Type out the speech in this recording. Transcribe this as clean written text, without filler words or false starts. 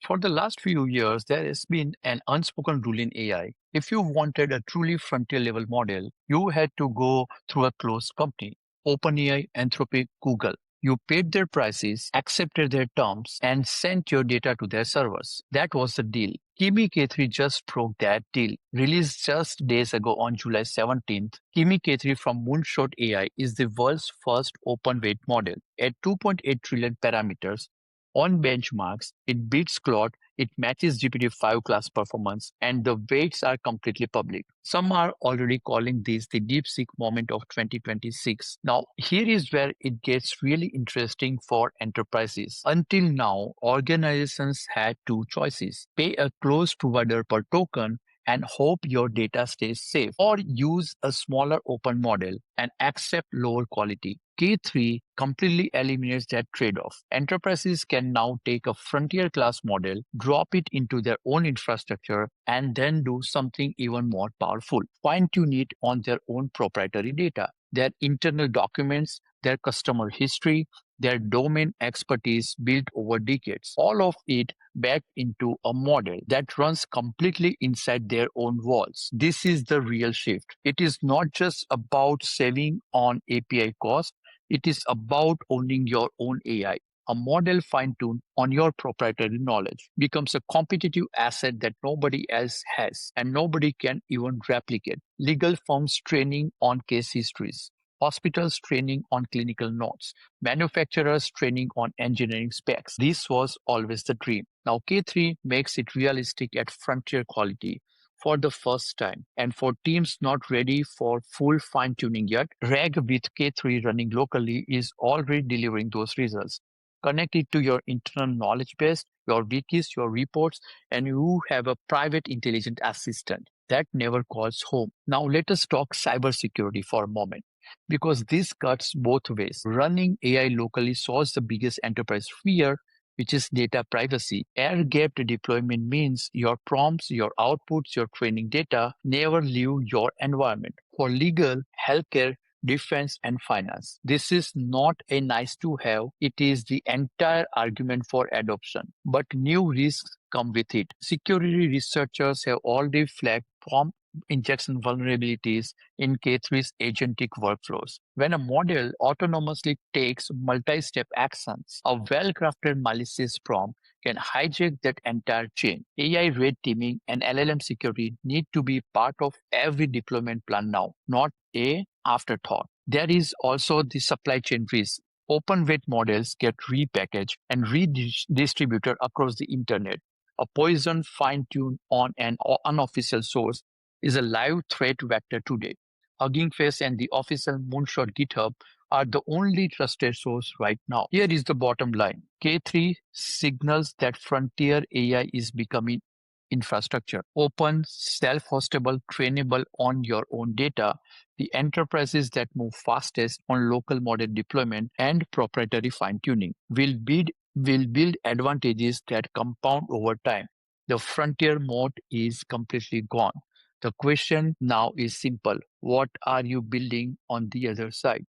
For the last few years, there has been an unspoken rule in AI. If you wanted a truly frontier level model, you had to go through a closed company, OpenAI, Anthropic, Google. You paid their prices, accepted their terms, and sent your data to their servers. That was the deal. Kimi K3 just broke that deal. Released just days ago on July 17th, Kimi K3 from Moonshot AI is the world's first open weight model. At 2.8 trillion parameters, on benchmarks, it beats Claude, it matches GPT-5 class performance, and the weights are completely public. Some are already calling this the DeepSeek moment of 2026. Now, here is where it gets really interesting for enterprises. Until now, organizations had two choices: pay a closed provider per token and hope your data stays safe, or use a smaller open model and accept lower quality. K3 completely eliminates that trade off. Enterprises can now take a frontier class model, drop it into their own infrastructure, and then do something even more powerful: fine tune it on their own proprietary data, their internal documents, their customer history, their domain expertise built over decades. All of it back into a model that runs completely inside their own walls. This is the real shift. It is not just about saving on API cost, it is about owning your own AI. A model fine tuned on your proprietary knowledge becomes a competitive asset that nobody else has and nobody can even replicate. Legal firms training on case histories, hospitals training on clinical notes, manufacturers training on engineering specs. This was always the dream. Now, K3 makes it realistic at frontier quality for the first time. And for teams not ready for full fine tuning yet, RAG with K3 running locally is already delivering those results. Connect it to your internal knowledge base, your wikis, your reports, and you have a private intelligent assistant that never calls home. Now, let us talk cybersecurity for a moment, because this cuts both ways. Running AI locally solves the biggest enterprise fear, which is data privacy. Air-gapped deployment means your prompts, your outputs, your training data never leave your environment. For legal, healthcare, defense, and finance, this is not a nice to have, it is the entire argument for adoption. But new risks come with it. Security researchers have already flagged prompt injection vulnerabilities in K3's agentic workflows. When a model autonomously takes multi-step actions, a well-crafted malicious prompt can hijack that entire chain. AI red teaming and LLM security need to be part of every deployment plan now, not a afterthought. There is also the supply chain risk. Open weight models get repackaged and redistributed across the internet. A poison fine-tuned on an unofficial source is a live threat vector today. Hugging Face and the official Moonshot GitHub are the only trusted source right now. Here is the bottom line. K3 signals that frontier AI is becoming infrastructure. Open, self-hostable, trainable on your own data. The enterprises that move fastest on local model deployment and proprietary fine-tuning will build advantages that compound over time. The frontier mode is completely gone. The question now is simple: what are you building on the other side?